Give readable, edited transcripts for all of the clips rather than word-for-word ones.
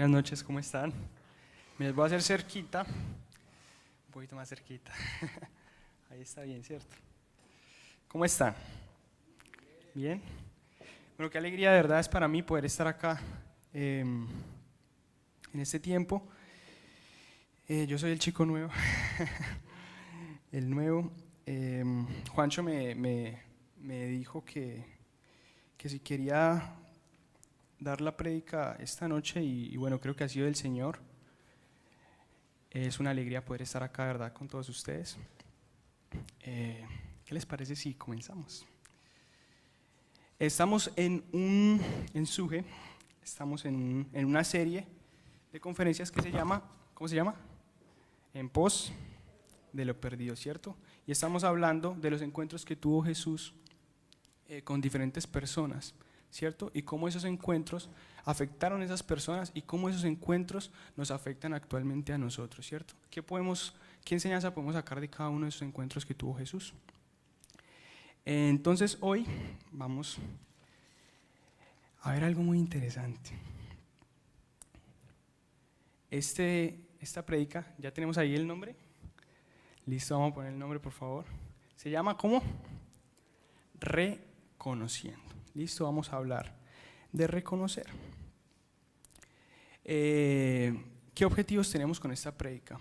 Buenas noches, ¿cómo están? Me les voy a hacer cerquita, un poquito más cerquita. Ahí está bien, ¿cierto? ¿Cómo están? ¿Bien? Bueno, qué alegría de verdad es para mí poder estar acá en este tiempo. Yo soy el chico nuevo, el nuevo. Juancho me dijo que si quería dar la prédica esta noche y bueno, creo que ha sido del Señor. Es una alegría poder estar acá, ¿verdad?, con todos ustedes. ¿Qué les parece si comenzamos? Estamos en SUGE, estamos en una serie de conferencias que se llama, ¿cómo se llama? En pos de lo perdido, ¿cierto? Y estamos hablando de los encuentros que tuvo Jesús con diferentes personas, ¿cierto? Y cómo esos encuentros afectaron a esas personas y cómo esos encuentros nos afectan actualmente a nosotros, ¿cierto? ¿Qué enseñanza podemos sacar de cada uno de esos encuentros que tuvo Jesús? Entonces hoy vamos a ver algo muy interesante. Esta prédica, ¿ya tenemos ahí el nombre? Listo, vamos a poner el nombre, por favor. Se llama ¿cómo? Reconociendo. Listo, vamos a hablar de reconocer. ¿Qué objetivos tenemos con esta prédica?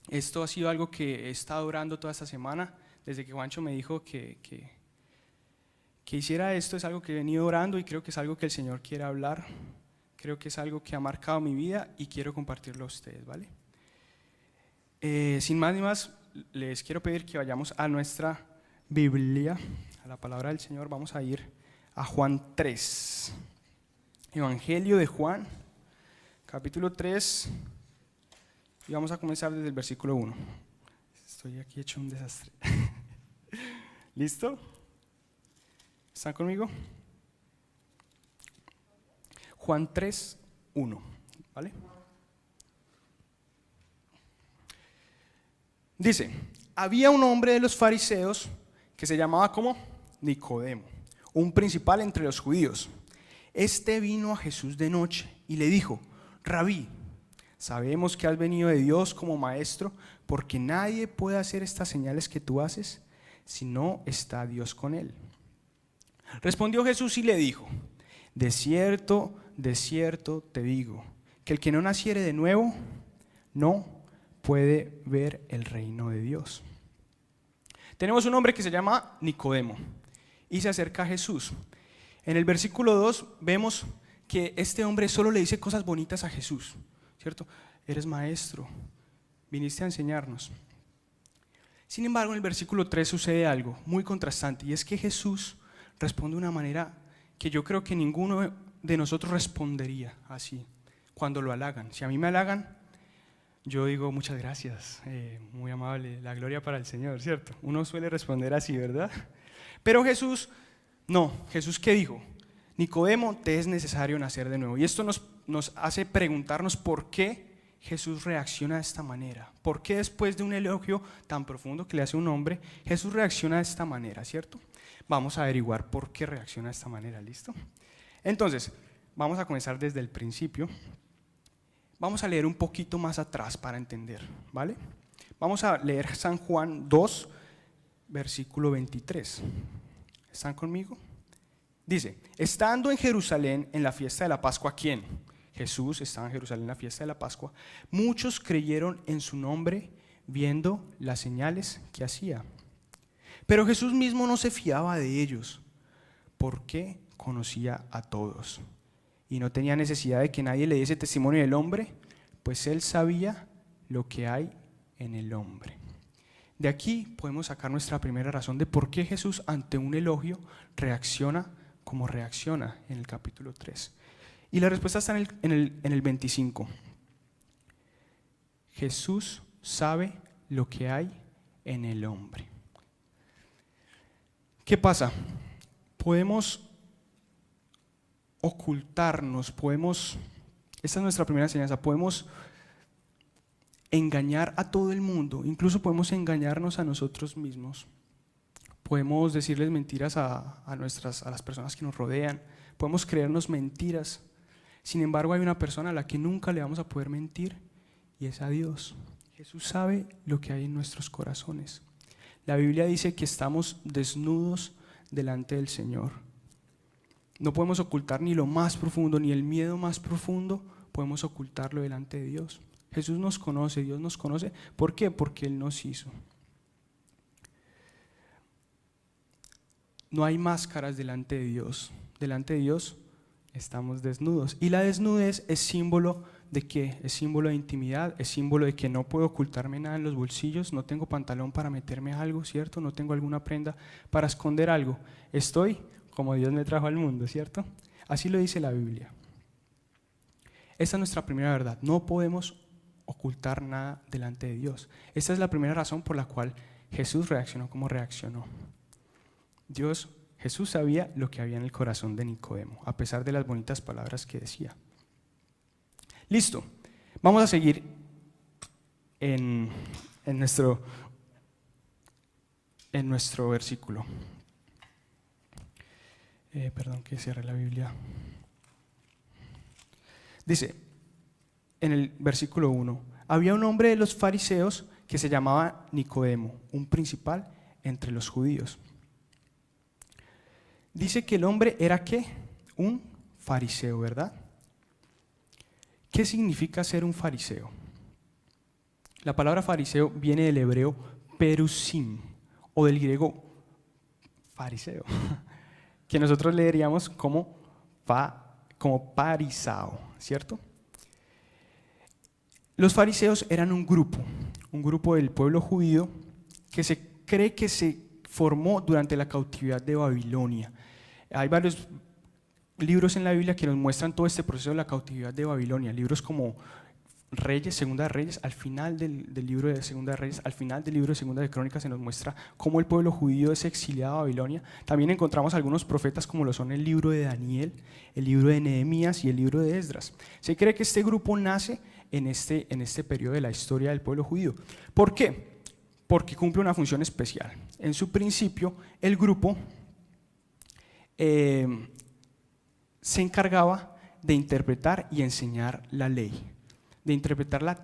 Esto ha sido algo que he estado orando toda esta semana, desde que Juancho me dijo que hiciera esto. Es algo que he venido orando y creo que es algo que el Señor quiere hablar. Creo que es algo que ha marcado mi vida y quiero compartirlo a ustedes, ¿vale? Sin más ni más, les quiero pedir que vayamos a nuestra Biblia, a la palabra del Señor. Vamos a ir a Juan 3, Evangelio de Juan, capítulo 3, y vamos a comenzar desde el versículo 1. Estoy aquí hecho un desastre. ¿Listo? ¿Están conmigo? Juan 3, 1, ¿vale? Dice: había un hombre de los fariseos que se llamaba ¿cómo? Nicodemo, un principal entre los judíos. Este vino a Jesús de noche y le dijo: Rabí, sabemos que has venido de Dios como maestro, porque nadie puede hacer estas señales que tú haces si no está Dios con él. Respondió Jesús y le dijo: de cierto te digo, que el que no naciere de nuevo no puede ver el reino de Dios. Tenemos un hombre que se llama Nicodemo y se acerca a Jesús. En el versículo 2 vemos que este hombre solo le dice cosas bonitas a Jesús, ¿cierto? Eres maestro, viniste a enseñarnos. Sin embargo, en el versículo 3 sucede algo muy contrastante, y es que Jesús responde de una manera que yo creo que ninguno de nosotros respondería así cuando lo halagan. Si a mí me halagan, yo digo muchas gracias, muy amable, la gloria para el Señor, ¿cierto? Uno suele responder así, ¿verdad? Pero Jesús, no. ¿Jesús qué dijo? Nicodemo, te es necesario nacer de nuevo. Y esto nos hace preguntarnos por qué Jesús reacciona de esta manera. ¿Por qué después de un elogio tan profundo que le hace un hombre, Jesús reacciona de esta manera, ¿cierto? Vamos a averiguar por qué reacciona de esta manera, ¿listo? Entonces, vamos a comenzar desde el principio. Vamos a leer un poquito más atrás para entender, ¿vale? Vamos a leer San Juan 2, versículo 23. ¿Están conmigo? Dice: estando en Jerusalén en la fiesta de la Pascua, ¿quién? Jesús estaba en Jerusalén en la fiesta de la Pascua. Muchos creyeron en su nombre viendo las señales que hacía. Pero Jesús mismo no se fiaba de ellos, porque conocía a todos y no tenía necesidad de que nadie le diese testimonio del hombre, pues él sabía lo que hay en el hombre. De aquí podemos sacar nuestra primera razón de por qué Jesús ante un elogio reacciona como reacciona en el capítulo 3. Y la respuesta está en el 25. Jesús sabe lo que hay en el hombre. ¿Qué pasa? Podemos ocultarnos, esta es nuestra primera enseñanza, podemos engañar a todo el mundo, incluso podemos engañarnos a nosotros mismos, podemos decirles mentiras a las personas que nos rodean, podemos creernos mentiras Sin embargo, hay una persona a la que nunca le vamos a poder mentir y es a Dios. Jesús sabe lo que hay en nuestros corazones. La Biblia dice que estamos desnudos delante del Señor. No podemos ocultar ni lo más profundo, ni el miedo más profundo, podemos ocultarlo delante de Dios. Jesús nos conoce, Dios nos conoce. ¿Por qué? Porque Él nos hizo. No hay máscaras delante de Dios. Delante de Dios estamos desnudos. Y la desnudez es símbolo ¿de qué? Es símbolo de intimidad, es símbolo de que no puedo ocultarme nada en los bolsillos, no tengo pantalón para meterme algo, ¿cierto? No tengo alguna prenda para esconder algo. Estoy como Dios me trajo al mundo, ¿cierto? Así lo dice la Biblia. Esta es nuestra primera verdad. No podemos ocultar nada delante de Dios. Esta es la primera razón por la cual Jesús reaccionó como reaccionó. Jesús sabía lo que había en el corazón de Nicodemo, a pesar de las bonitas palabras que decía. Listo, vamos a seguir en nuestro versículo. Perdón que cierre la Biblia. Dice, en el versículo 1, había un hombre de los fariseos que se llamaba Nicodemo, un principal entre los judíos. Dice que el hombre era ¿qué? Un fariseo, ¿verdad? ¿Qué significa ser un fariseo? La palabra fariseo viene del hebreo perusim o del griego fariseo, que nosotros leeríamos como parisao, ¿cierto? Los fariseos eran un grupo del pueblo judío que se cree que se formó durante la cautividad de Babilonia. Hay varios libros en la Biblia que nos muestran todo este proceso de la cautividad de Babilonia, libros como Reyes, Segunda de Reyes, al final del libro de Segunda de Reyes, al final del libro de Segunda de Crónicas se nos muestra cómo el pueblo judío es exiliado a Babilonia. También encontramos algunos profetas como lo son el libro de Daniel, el libro de Nehemías y el libro de Esdras. Se cree que este grupo nace en este periodo de la historia del pueblo judío. ¿Por qué? Porque cumple una función especial. En su principio, el grupo se encargaba de interpretar y enseñar la ley, de interpretarla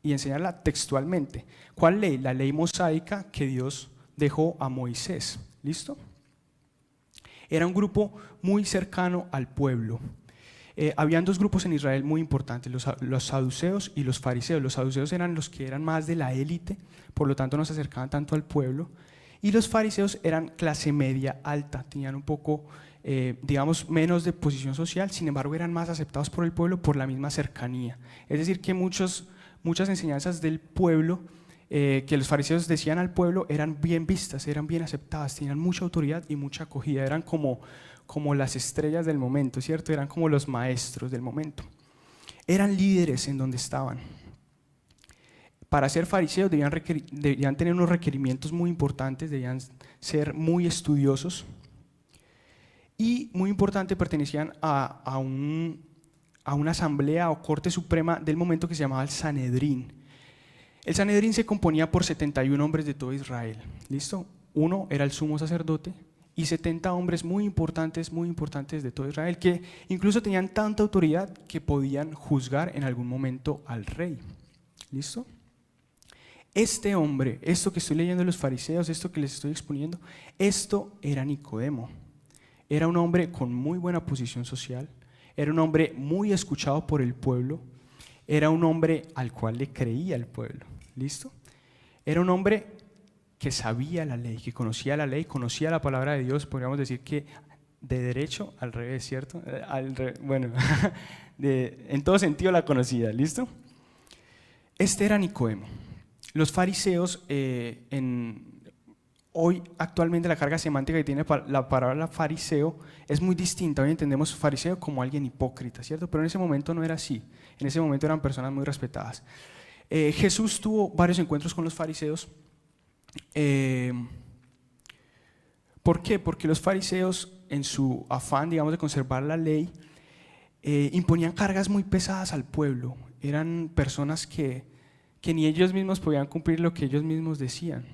y enseñarla textualmente. ¿Cuál ley? La ley mosaica que Dios dejó a Moisés. ¿Listo? Era un grupo muy cercano al pueblo. Habían dos grupos en Israel muy importantes, los saduceos y los fariseos. Los saduceos eran los que eran más de la élite, por lo tanto no se acercaban tanto al pueblo. Y los fariseos eran clase media alta, tenían un poco, digamos, menos de posición social, sin embargo eran más aceptados por el pueblo por la misma cercanía. Es decir, que muchas enseñanzas del pueblo que los fariseos decían al pueblo eran bien vistas, eran bien aceptadas, tenían mucha autoridad y mucha acogida, eran como las estrellas del momento, ¿cierto? Eran como los maestros del momento. Eran líderes en donde estaban. Para ser fariseos debían tener unos requerimientos muy importantes, debían ser muy estudiosos y muy importante, pertenecían a una asamblea o corte suprema del momento que se llamaba el Sanedrín. El Sanedrín se componía por 71 hombres de todo Israel, ¿listo? Uno era el sumo sacerdote y 70 hombres muy importantes de todo Israel que incluso tenían tanta autoridad que podían juzgar en algún momento al rey, ¿listo? Este hombre, esto que estoy leyendo de los fariseos, esto que les estoy exponiendo, esto era Nicodemo. Era un hombre con muy buena posición social, era un hombre muy escuchado por el pueblo, era un hombre al cual le creía el pueblo, ¿listo? Era un hombre que sabía la ley, que conocía la ley, conocía la palabra de Dios, podríamos decir que de derecho al revés, ¿cierto? Bueno, en todo sentido la conocía, ¿listo? Este era Nicodemo. Los fariseos, hoy actualmente la carga semántica que tiene la palabra fariseo es muy distinta. Hoy entendemos fariseo como alguien hipócrita, ¿cierto? Pero en ese momento no era así. En ese momento eran personas muy respetadas. Jesús tuvo varios encuentros con los fariseos. ¿Por qué? Porque los fariseos, en su afán, digamos, de conservar la ley, imponían cargas muy pesadas al pueblo. Eran personas que ni ellos mismos podían cumplir lo que ellos mismos decían.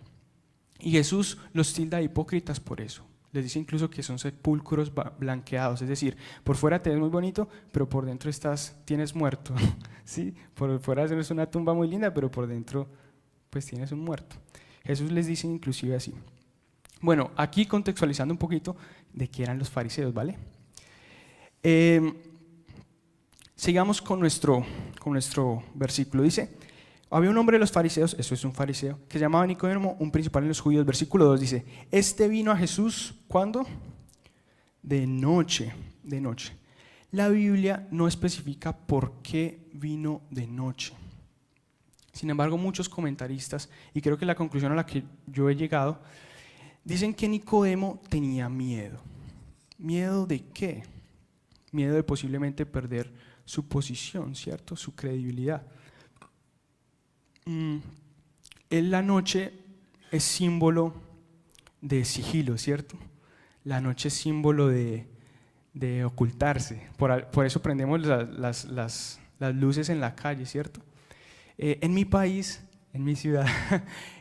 Y Jesús los tilda de hipócritas por eso. Les dice incluso que son sepulcros blanqueados, es decir, por fuera te ves muy bonito, pero por dentro tienes muerto. ¿Sí? Por fuera es una tumba muy linda, pero por dentro pues tienes un muerto. Jesús les dice inclusive así. Bueno, aquí contextualizando un poquito de qué eran los fariseos, ¿vale? Sigamos con nuestro versículo. Dice, había un hombre de los fariseos, eso es un fariseo, que se llamaba Nicodemo, un principal en los judíos. Versículo 2 dice, este vino a Jesús, ¿cuándo? De noche. La Biblia no especifica por qué vino de noche. Sin embargo, muchos comentaristas, y creo que la conclusión a la que yo he llegado, dicen que Nicodemo tenía miedo. ¿Miedo de qué? Miedo de posiblemente perder su posición, ¿cierto? Su credibilidad. La noche es símbolo de sigilo, ¿cierto? La noche es símbolo de ocultarse. Por eso prendemos las luces en la calle, ¿cierto? En mi país, en mi ciudad,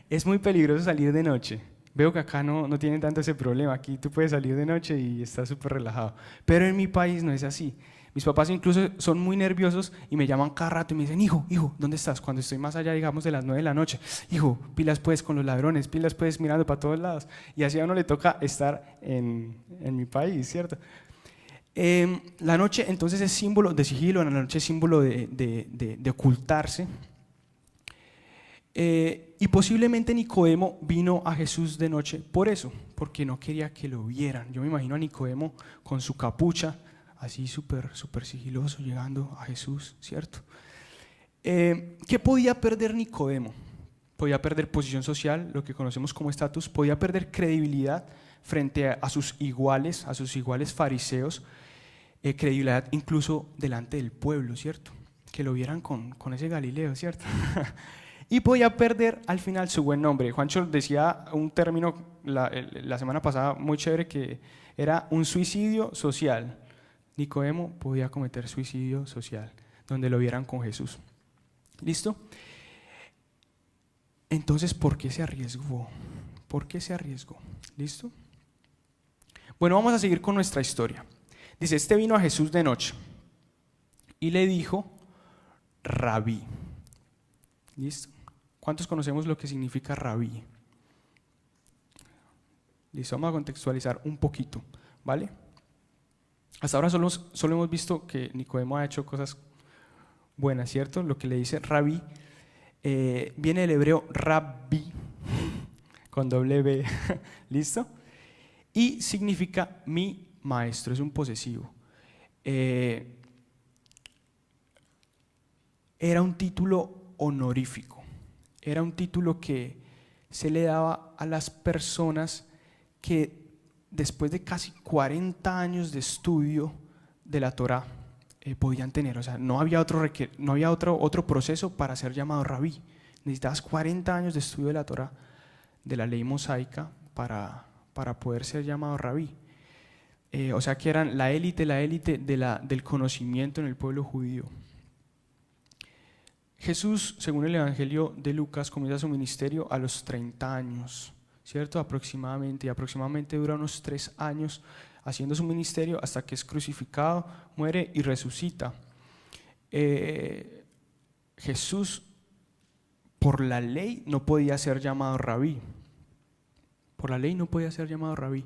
es muy peligroso salir de noche. Veo que acá no tienen tanto ese problema. Aquí tú puedes salir de noche y estás súper relajado. Pero en mi país no es así. Mis papás incluso son muy nerviosos y me llaman cada rato y me dicen, hijo, ¿dónde estás? Cuando estoy más allá, digamos, de las 9 de la noche. Hijo, pilas pues con los ladrones, pilas pues mirando para todos lados. Y así a uno le toca estar en mi país, ¿cierto? La noche entonces es símbolo de sigilo, la noche es símbolo de ocultarse. Y posiblemente Nicodemo vino a Jesús de noche por eso, porque no quería que lo vieran. Yo me imagino a Nicodemo con su capucha, así súper sigiloso, llegando a Jesús, ¿cierto? ¿Qué podía perder Nicodemo? Podía perder posición social, lo que conocemos como estatus, podía perder credibilidad frente a sus iguales fariseos, credibilidad incluso delante del pueblo, ¿cierto? Que lo vieran con ese Galileo, ¿cierto? Y podía perder al final su buen nombre. Juancho decía un término la semana pasada muy chévere que era un suicidio social. Nicodemo podía cometer suicidio social, donde lo vieran con Jesús. ¿Listo? Entonces, ¿por qué se arriesgó? ¿Por qué se arriesgó? ¿Listo? Bueno, vamos a seguir con nuestra historia. Dice, este vino a Jesús de noche y le dijo, Rabí. ¿Listo? ¿Cuántos conocemos lo que significa Rabí? Listo, vamos a contextualizar un poquito, ¿vale? Hasta ahora solo hemos visto que Nicodemo ha hecho cosas buenas, ¿cierto? Lo que le dice Rabí viene del hebreo Rabbi, con doble B, ¿listo? Y significa mi maestro, es un posesivo. Era un título honorífico, era un título que se le daba a las personas que después de casi 40 años de estudio de la Torá podían tener. O sea, no había otro proceso para ser llamado rabí. Necesitabas 40 años de estudio de la Torá, de la ley mosaica, para poder ser llamado rabí. O sea que eran la élite del conocimiento en el pueblo judío. Jesús, según el Evangelio de Lucas, comienza su ministerio a los 30 años, ¿cierto? Aproximadamente dura unos 3 años haciendo su ministerio hasta que es crucificado, muere y resucita. Jesús, por la ley, no podía ser llamado rabí. Por la ley no podía ser llamado rabí.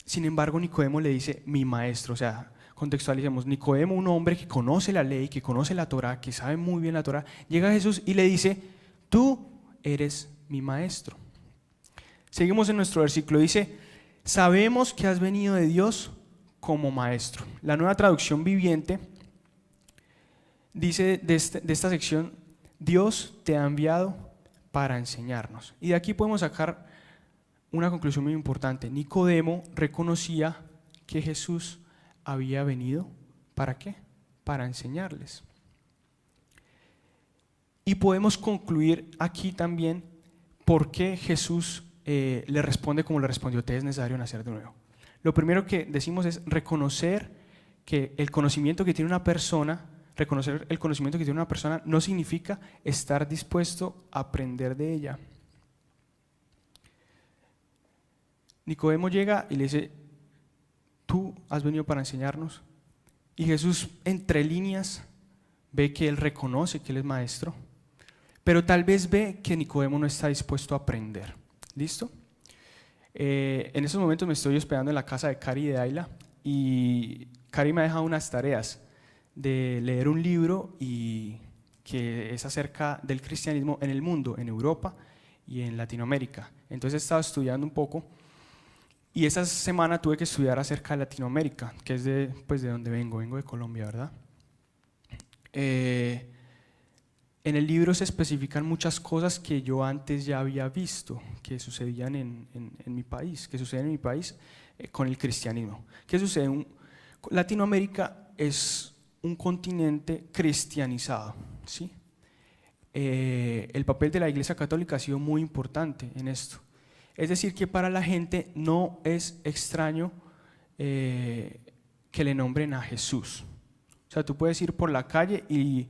Sin embargo, Nicodemo le dice, mi maestro. O sea, contextualicemos, Nicodemo, un hombre que conoce la ley, que conoce la Torá, que sabe muy bien la Torá, llega a Jesús y le dice, tú eres mi maestro. Seguimos en nuestro versículo, dice, sabemos que has venido de Dios como maestro. La Nueva Traducción Viviente dice de esta sección, Dios te ha enviado para enseñarnos. Y de aquí podemos sacar una conclusión muy importante. Nicodemo reconocía que Jesús había venido, ¿para qué? Para enseñarles. Y podemos concluir aquí también por qué Jesús le responde como le respondió, te es necesario nacer de nuevo. Lo primero que decimos es reconocer que el conocimiento que tiene una persona, no significa estar dispuesto a aprender de ella. Nicodemo llega y le dice, ¿tú has venido para enseñarnos? Y Jesús, entre líneas, ve que él reconoce que él es maestro, pero tal vez ve que Nicodemo no está dispuesto a aprender. ¿Listo? En esos momentos me estoy hospedando en la casa de Cari y de Ayla, y Cari me ha dejado unas tareas de leer un libro y que es acerca del cristianismo en el mundo, en Europa y en Latinoamérica. Entonces he estado estudiando un poco y esta semana tuve que estudiar acerca de Latinoamérica, que es de donde vengo de Colombia, ¿verdad? En el libro se especifican muchas cosas que yo antes ya había visto que sucedían en mi país, que suceden en mi país con el cristianismo. ¿Qué sucede? Latinoamérica es un continente cristianizado, ¿sí? El papel de la Iglesia Católica ha sido muy importante en esto. Es decir, que para la gente no es extraño que le nombren a Jesús. O sea, tú puedes ir por la calle y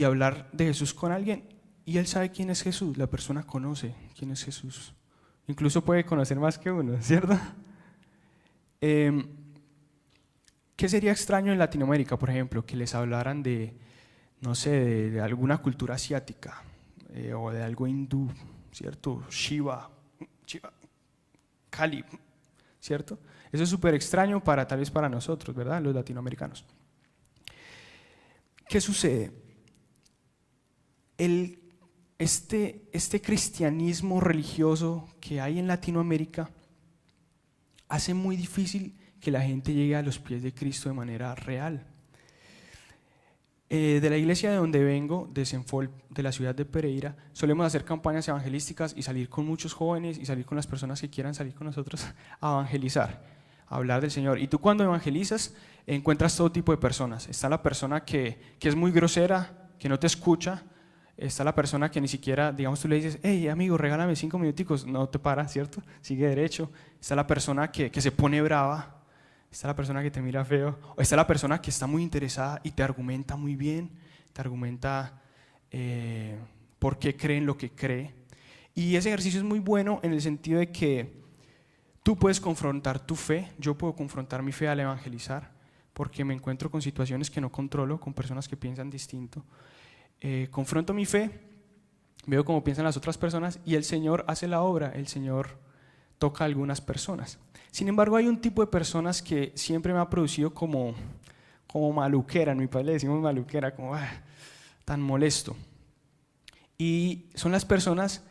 hablar de Jesús con alguien y él sabe quién es Jesús, la persona conoce quién es Jesús. Incluso puede conocer más que uno, ¿cierto? ¿Qué sería extraño en Latinoamérica, por ejemplo? Que les hablaran de, no sé, de alguna cultura asiática o de algo hindú, ¿cierto? Shiva, Kali, ¿cierto? Eso es súper extraño tal vez para nosotros, ¿verdad? Los latinoamericanos. ¿Qué sucede? Este cristianismo religioso que hay en Latinoamérica hace muy difícil que la gente llegue a los pies de Cristo de manera real. De la iglesia de donde vengo, de Senfol, de la ciudad de Pereira, solemos hacer campañas evangelísticas y salir con muchos jóvenes y salir con las personas que quieran salir con nosotros a evangelizar, a hablar del Señor. Y tú cuando evangelizas encuentras todo tipo de personas. Está la persona que es muy grosera, que no te escucha. Está la persona que ni siquiera, digamos, tú le dices, hey amigo, regálame 5 minuticos, no te para, ¿cierto? Sigue derecho. Está la persona que se pone brava. Está la persona que te mira feo. O está la persona que está muy interesada y te argumenta muy bien, te argumenta por qué cree en lo que cree. Y ese ejercicio es muy bueno en el sentido de que tú puedes confrontar tu fe, yo puedo confrontar mi fe al evangelizar, porque me encuentro con situaciones que no controlo, con personas que piensan distinto. Confronto mi fe, veo cómo piensan las otras personas y el Señor hace la obra, el Señor toca a algunas personas. Sin embargo, hay un tipo de personas que siempre me ha producido como maluquera, en mi país le decimos maluquera, como tan molesto. Y son las personas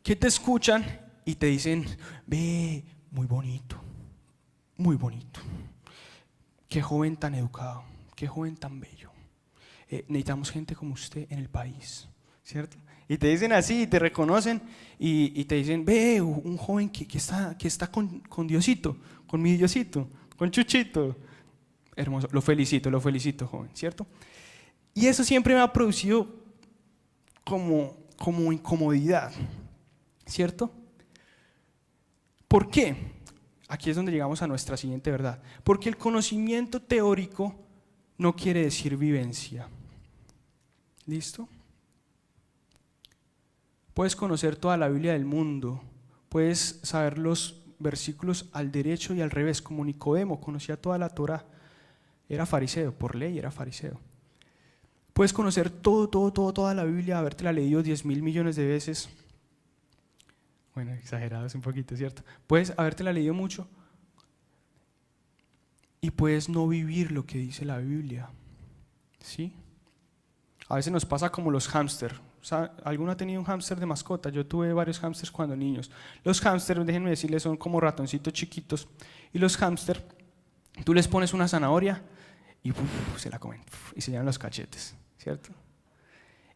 que te escuchan y te dicen, ve, muy bonito, qué joven tan educado, qué joven tan bello. Necesitamos gente como usted en el país, ¿cierto? Y te dicen así, y te reconocen y te dicen, ve, un joven que está con Diosito, con mi Diosito, con Chuchito. Hermoso, lo felicito, joven, ¿cierto? Y eso siempre me ha producido como incomodidad, ¿cierto? ¿Por qué? Aquí es donde llegamos a nuestra siguiente verdad. Porque el conocimiento teórico no quiere decir vivencia. ¿Listo? Puedes conocer toda la Biblia del mundo, puedes saber los versículos al derecho y al revés, como Nicodemo conocía toda la Torá, era fariseo, por ley era fariseo. Puedes conocer toda la Biblia, habértela leído 10.000 millones de veces. Bueno, exagerado es un poquito, ¿cierto? Puedes habértela leído mucho y puedes no vivir lo que dice la Biblia, ¿sí? A veces nos pasa como los hámster. ¿Alguno ha tenido un hámster de mascota? Yo tuve varios hámsters cuando niños. Los hámsters, déjenme decirles, son como ratoncitos chiquitos. Y los hámsters, tú les pones una zanahoria y se la comen y se llenan los cachetes, ¿cierto?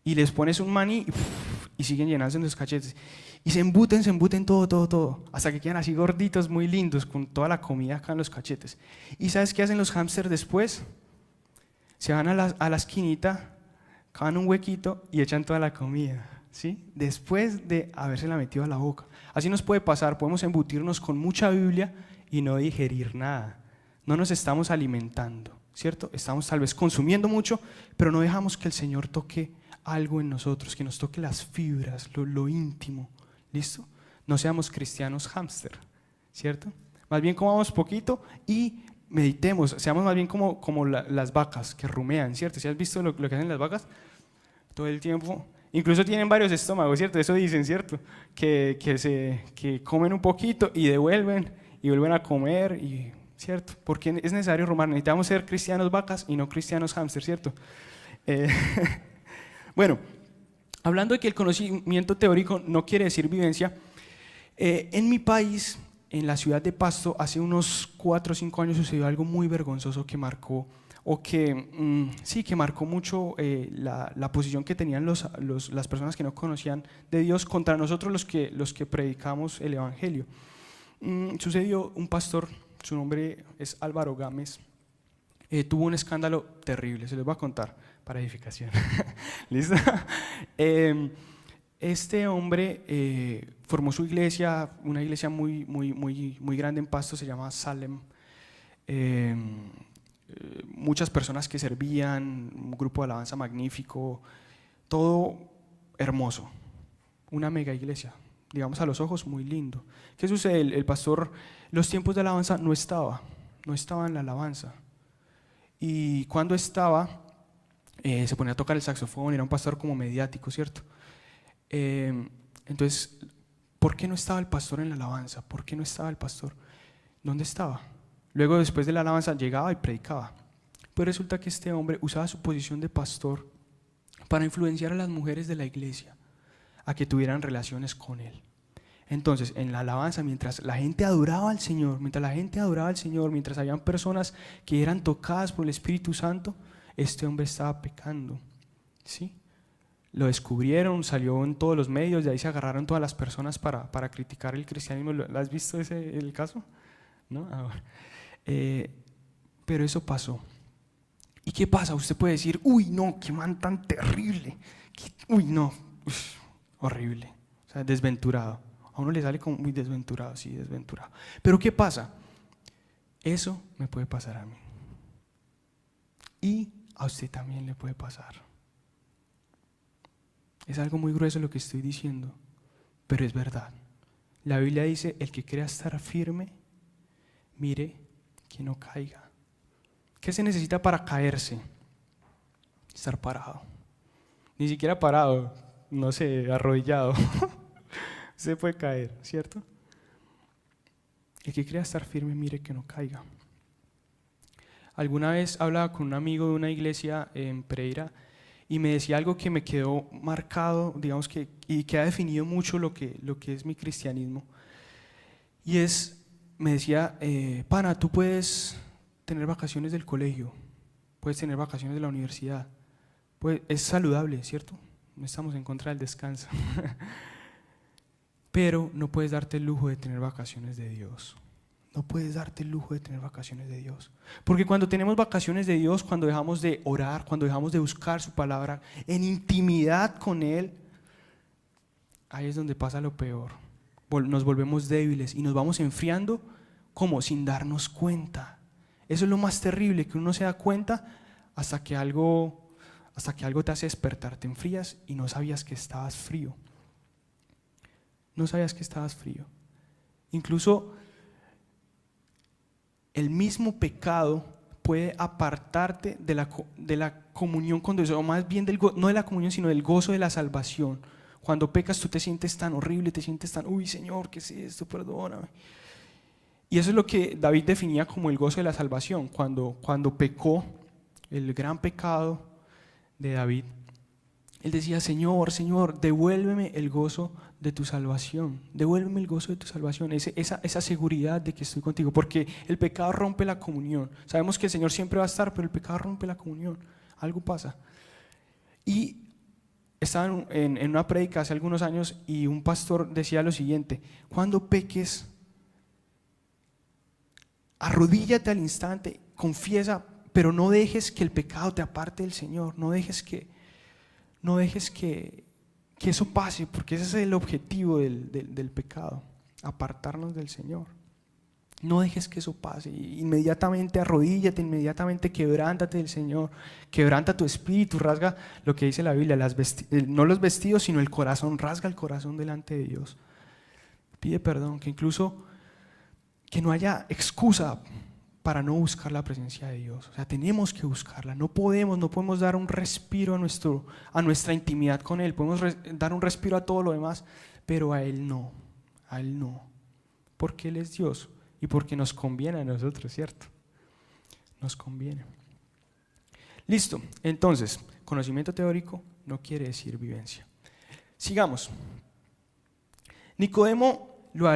Y les pones un maní y siguen llenándose los cachetes. Y se embuten todo, hasta que quedan así gorditos, muy lindos, con toda la comida acá en los cachetes. ¿Y sabes qué hacen los hámsters después? Se van a la esquinita, cavan un huequito y echan toda la comida, ¿sí? Después de habérsela metido a la boca. Así nos puede pasar, podemos embutirnos con mucha Biblia y no digerir nada. No nos estamos alimentando, ¿cierto? Estamos tal vez consumiendo mucho, pero no dejamos que el Señor toque algo en nosotros, que nos toque las fibras, lo íntimo, ¿listo? No seamos cristianos hámster, ¿cierto? Más bien comamos poquito y meditemos, seamos más bien como las vacas que rumean, ¿cierto? ¿Si has visto lo que hacen las vacas? Todo el tiempo, incluso tienen varios estómagos, ¿cierto? Eso dicen, ¿cierto? Que comen un poquito y devuelven y vuelven a comer, ¿cierto? Porque es necesario rumar, necesitamos ser cristianos vacas y no cristianos hámster, ¿cierto? Bueno, hablando de que el conocimiento teórico no quiere decir vivencia, en mi país, en la ciudad de Pasto, hace unos 4 o 5 años sucedió algo muy vergonzoso que marcó, que marcó mucho la posición que tenían las personas que no conocían de Dios contra nosotros los que predicamos el Evangelio. Sucedió un pastor, su nombre es Álvaro Gámez, tuvo un escándalo terrible, se los voy a contar para edificación. ¿Listo? Este hombre formó su iglesia, una iglesia muy grande en Pasto, se llama Salem. Muchas personas que servían, un grupo de alabanza magnífico, todo hermoso, una mega iglesia, digamos a los ojos muy lindo. ¿Qué sucede? El pastor, los tiempos de alabanza no estaba en la alabanza, y cuando estaba, se ponía a tocar el saxofón, era un pastor como mediático, ¿cierto? Entonces, ¿por qué no estaba el pastor en la alabanza? ¿Por qué no estaba el pastor? ¿Dónde estaba? Luego, después de la alabanza, llegaba y predicaba. Pero resulta que este hombre usaba su posición de pastor para influenciar a las mujeres de la iglesia a que tuvieran relaciones con él. Entonces, en la alabanza, mientras la gente adoraba al Señor, mientras habían personas que eran tocadas por el Espíritu Santo, este hombre estaba pecando, ¿sí? Lo descubrieron, salió en todos los medios, de ahí se agarraron todas las personas para criticar el cristianismo. ¿Lo has visto el caso? ¿No? Pero eso pasó. ¿Y qué pasa? Usted puede decir, uy, no, qué man tan terrible, uy, no, horrible, o sea, desventurado. A uno le sale como muy desventurado, sí, desventurado. Pero ¿qué pasa? Eso me puede pasar a mí. Y a usted también le puede pasar. Es algo muy grueso lo que estoy diciendo, pero es verdad. La Biblia dice, el que crea estar firme, mire que no caiga. ¿Qué se necesita para caerse? Estar parado. Ni siquiera parado, no sé, arrodillado. Se puede caer, ¿cierto? El que crea estar firme, mire que no caiga. Alguna vez hablaba con un amigo de una iglesia en Pereira y me decía algo que me quedó marcado, digamos y que ha definido mucho lo que es mi cristianismo. Y me decía, pana, tú puedes tener vacaciones del colegio, puedes tener vacaciones de la universidad, es saludable, ¿cierto? No estamos en contra del descanso. Pero no puedes darte el lujo de tener vacaciones de Dios. No puedes darte el lujo de tener vacaciones de Dios. Porque cuando tenemos vacaciones de Dios, cuando dejamos de orar, cuando dejamos de buscar su palabra en intimidad con Él, ahí es donde pasa lo peor. Nos volvemos débiles y nos vamos enfriando como sin darnos cuenta. Eso es lo más terrible, que uno se da cuenta hasta que algo te hace despertar, te enfrías y no sabías que estabas frío. No sabías que estabas frío. Incluso el mismo pecado puede apartarte de la comunión con Dios, o más bien no de la comunión, sino del gozo de la salvación. Cuando pecas tú te sientes tan horrible, te sientes tan, uy Señor, ¿qué es esto? Perdóname. Y eso es lo que David definía como el gozo de la salvación. Cuando pecó, el gran pecado de David, él decía, Señor, Señor, devuélveme el gozo de tu salvación, devuélveme el gozo de tu salvación, esa seguridad de que estoy contigo, porque el pecado rompe la comunión. Sabemos que el Señor siempre va a estar, pero el pecado rompe la comunión, algo pasa. Y estaba en una prédica hace algunos años y un pastor decía lo siguiente: cuando peques, arrodíllate al instante, confiesa, pero no dejes que el pecado te aparte del Señor, no dejes que eso pase, porque ese es el objetivo del pecado, apartarnos del Señor. No dejes que eso pase, inmediatamente arrodíllate, inmediatamente quebrántate del Señor, quebranta tu espíritu, rasga lo que dice la Biblia, no los vestidos sino el corazón, rasga el corazón delante de Dios. Pide perdón, que incluso que no haya excusa para no buscar la presencia de Dios. O sea, tenemos que buscarla. No podemos dar un respiro a nuestra intimidad con Él. Podemos dar un respiro a todo lo demás, pero a Él no. A Él no. Porque Él es Dios y porque nos conviene a nosotros, ¿cierto? Nos conviene. Listo. Entonces, conocimiento teórico no quiere decir vivencia. Sigamos. Nicodemo lo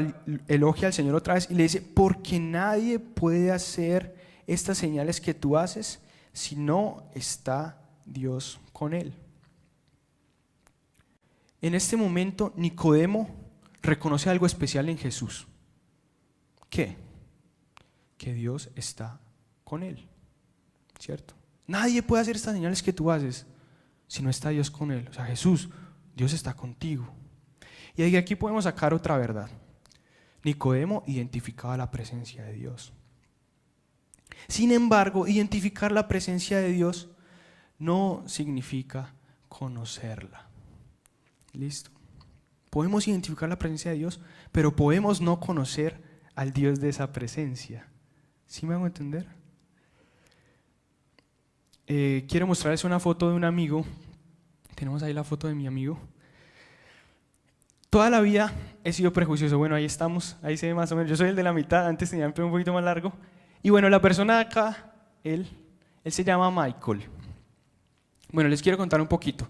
elogia al Señor otra vez y le dice, porque nadie puede hacer estas señales que tú haces si no está Dios con él. En este momento Nicodemo reconoce algo especial en Jesús. ¿Qué? Que Dios está con él, ¿cierto? Nadie puede hacer estas señales que tú haces si no está Dios con él. O sea, Jesús, Dios está contigo. Y de aquí podemos sacar otra verdad. Nicodemo identificaba la presencia de Dios. Sin embargo, identificar la presencia de Dios no significa conocerla. ¿Listo? Podemos identificar la presencia de Dios, pero podemos no conocer al Dios de esa presencia. ¿Sí me hago entender? Quiero mostrarles una foto de un amigo. Tenemos ahí la foto de mi amigo. Toda la vida he sido prejuicioso. Bueno, ahí estamos, ahí se ve más o menos. Yo soy el de la mitad, antes tenía el pelo un poquito más largo. Y bueno, la persona de acá, él se llama Michael. Bueno, les quiero contar un poquito.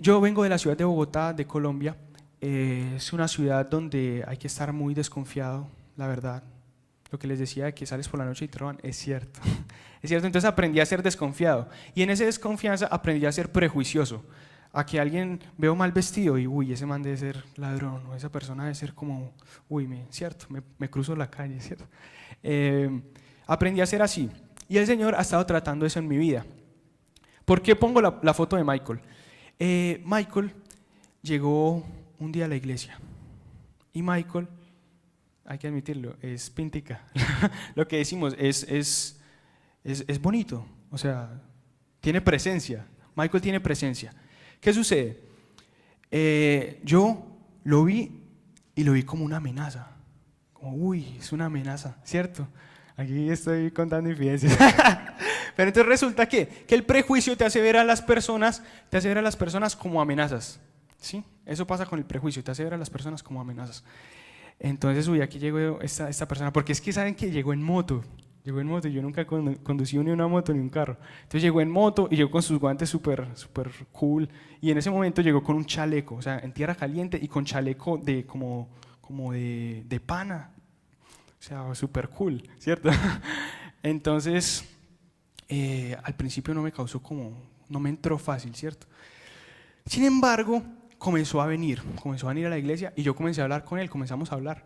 Yo vengo de la ciudad de Bogotá, de Colombia. Es una ciudad donde hay que estar muy desconfiado, la verdad. Lo que les decía de que sales por la noche y te roban, es cierto. Es cierto, entonces aprendí a ser desconfiado. Y en esa desconfianza aprendí a ser prejuicioso. A que alguien veo mal vestido y uy, ese man debe ser ladrón, o esa persona debe ser como, uy, cierto, me cruzo la calle, ¿cierto? Aprendí a ser así. Y el Señor ha estado tratando eso en mi vida. ¿Por qué pongo la foto de Michael? Michael llegó un día a la iglesia. Y Michael, hay que admitirlo, es pintica. Lo que decimos es bonito, o sea, tiene presencia. Michael tiene presencia. ¿Qué sucede? Yo lo vi y lo vi como una amenaza. Como, uy, es una amenaza, ¿cierto? Aquí estoy contando infidencias. Pero entonces resulta que el prejuicio te hace ver a las personas como amenazas. ¿Sí? Eso pasa con el prejuicio, te hace ver a las personas como amenazas. Entonces, uy, aquí llegó esta persona, porque es que saben que llegó en moto. Llegó en moto y yo nunca he conducido ni una moto ni un carro. Entonces llegó en moto y llegó con sus guantes súper cool. Y en ese momento llegó con un chaleco, o sea, en tierra caliente y con chaleco de como de pana. O sea, súper cool, ¿cierto? Entonces, al principio no me entró fácil, ¿cierto? Sin embargo, comenzó a venir a la iglesia y yo comencé a hablar con él, comenzamos a hablar.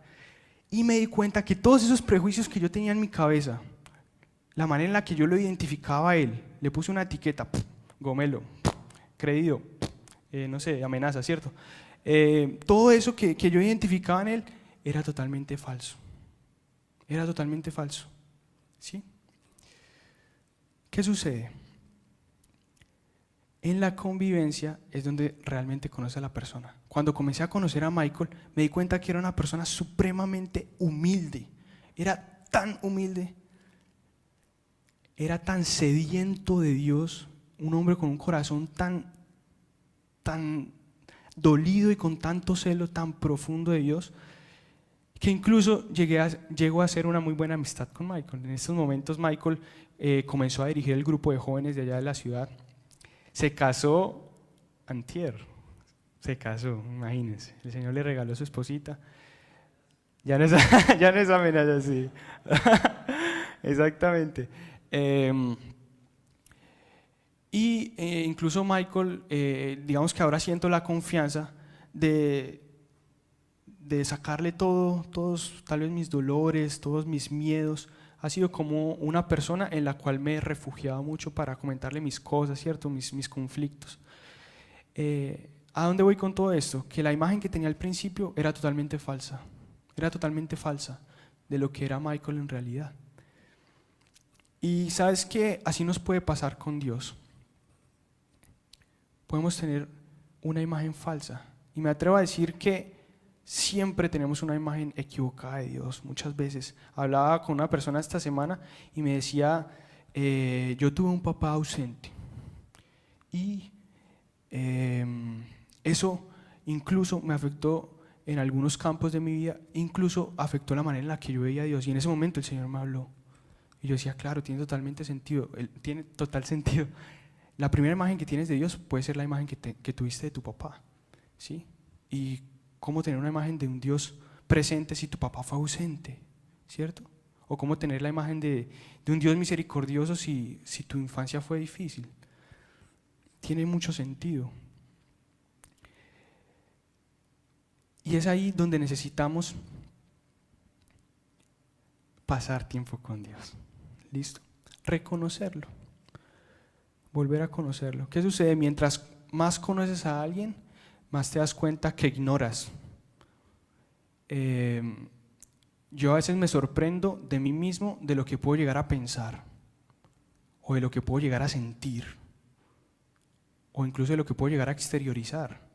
Y me di cuenta que todos esos prejuicios que yo tenía en mi cabeza, la manera en la que yo lo identificaba a él, le puse una etiqueta, gomelo, creído, no sé, amenaza, ¿cierto? Todo eso que yo identificaba en él era totalmente falso. Era totalmente falso. ¿Sí? ¿Qué sucede? En la convivencia es donde realmente conoce a la persona. Cuando comencé a conocer a Michael, me di cuenta que era una persona supremamente humilde. Era tan humilde, era tan sediento de Dios, un hombre con un corazón tan dolido y con tanto celo tan profundo de Dios, que incluso llegó a ser una muy buena amistad con Michael. En estos momentos Michael comenzó a dirigir el grupo de jóvenes de allá de la ciudad. Se casó antier, imagínense. El Señor le regaló a su esposita. Ya no es amenaza así. Exactamente. Incluso Michael, digamos que ahora siento la confianza de sacarle todos tal vez mis dolores, todos mis miedos. Ha sido como una persona en la cual me he refugiado mucho para comentarle mis cosas, ¿cierto? Mis conflictos. ¿A dónde voy con todo esto? Que la imagen que tenía al principio era totalmente falsa. Era totalmente falsa de lo que era Michael en realidad. Y ¿sabes qué? Así nos puede pasar con Dios. Podemos tener una imagen falsa. Y me atrevo a decir que siempre tenemos una imagen equivocada de Dios. Muchas veces hablaba con una persona esta semana y me decía, yo tuve un papá ausente y eso incluso me afectó en algunos campos de mi vida, incluso afectó la manera en la que yo veía a Dios, y en ese momento el Señor me habló y yo decía, claro, tiene totalmente sentido, tiene total sentido. La primera imagen que tienes de Dios puede ser la imagen que tuviste de tu papá, ¿sí? Y cómo tener una imagen de un Dios presente si tu papá fue ausente, ¿cierto? O cómo tener la imagen de un Dios misericordioso si tu infancia fue difícil. Tiene mucho sentido. Y es ahí donde necesitamos pasar tiempo con Dios. ¿Listo? Reconocerlo. Volver a conocerlo. ¿Qué sucede? Mientras más conoces a alguien, más te das cuenta que ignoras. Yo a veces me sorprendo de mí mismo, de lo que puedo llegar a pensar, o de lo que puedo llegar a sentir, o incluso de lo que puedo llegar a exteriorizar.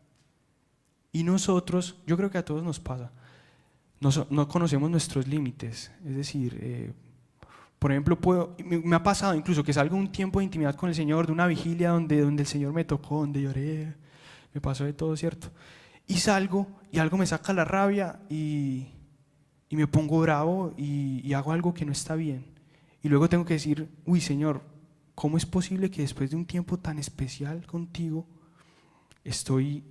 Y nosotros, yo creo que a todos nos pasa, no conocemos nuestros límites. Es decir, por ejemplo, me ha pasado incluso que salgo un tiempo de intimidad con el Señor, de una vigilia donde el Señor me tocó, donde lloré, me pasó de todo, ¿cierto? Y salgo y algo me saca la rabia y me pongo bravo y hago algo que no está bien. Y luego tengo que decir, uy, Señor, ¿cómo es posible que después de un tiempo tan especial contigo estoy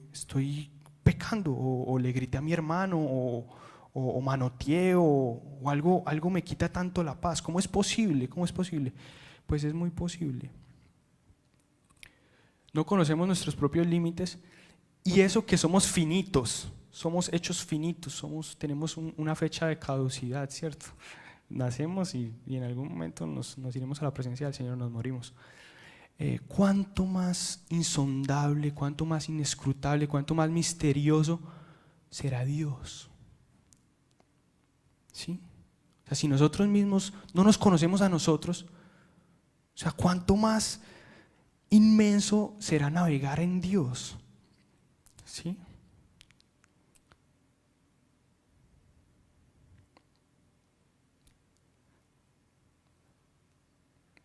pecando? O le grité a mi hermano o manoteé o algo me quita tanto la paz. ¿Cómo es posible? ¿Cómo es posible? Pues es muy posible. No conocemos nuestros propios límites, y eso que somos finitos, somos hechos finitos, tenemos una fecha de caducidad, ¿cierto? Nacemos y en algún momento nos iremos a la presencia del Señor, nos morimos. Cuánto más insondable, cuánto más inescrutable, cuánto más misterioso será Dios. ¿Sí? O sea, si nosotros mismos no nos conocemos a nosotros, o sea, cuánto más inmenso será navegar en Dios. ¿Sí?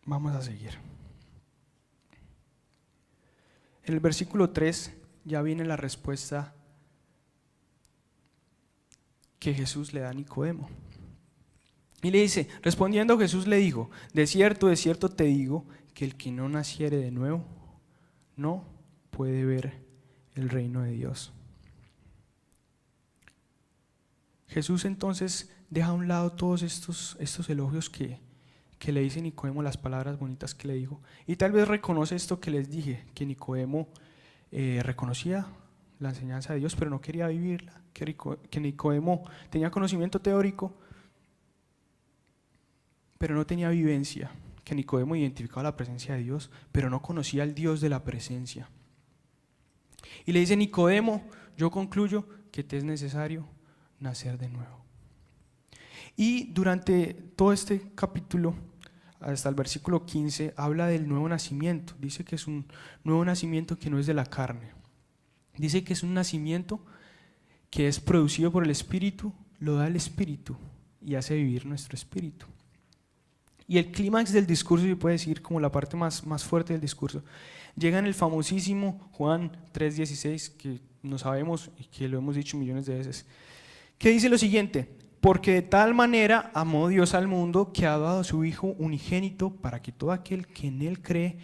Vamos a seguir. En el versículo 3 ya viene la respuesta que Jesús le da a Nicodemo. Y le dice, respondiendo Jesús le dijo, de cierto te digo, que el que no naciere de nuevo no puede ver el reino de Dios. Jesús entonces deja a un lado todos estos elogios que le dice Nicodemo, las palabras bonitas que le dijo, y tal vez reconoce esto que les dije, que Nicodemo reconocía la enseñanza de Dios, pero no quería vivirla, que Nicodemo tenía conocimiento teórico, pero no tenía vivencia, que Nicodemo identificaba la presencia de Dios, pero no conocía al Dios de la presencia. Y le dice, Nicodemo, yo concluyo que te es necesario nacer de nuevo. Y durante todo este capítulo, hasta el versículo 15, habla del nuevo nacimiento. Dice que es un nuevo nacimiento que no es de la carne. Dice que es un nacimiento que es producido por el Espíritu, lo da el Espíritu y hace vivir nuestro espíritu. Y el clímax del discurso, se puede decir como la parte más fuerte del discurso, llega en el famosísimo Juan 3:16, que no sabemos y que lo hemos dicho millones de veces, que dice lo siguiente: porque de tal manera amó Dios al mundo que ha dado a su Hijo unigénito para que todo aquel que en Él cree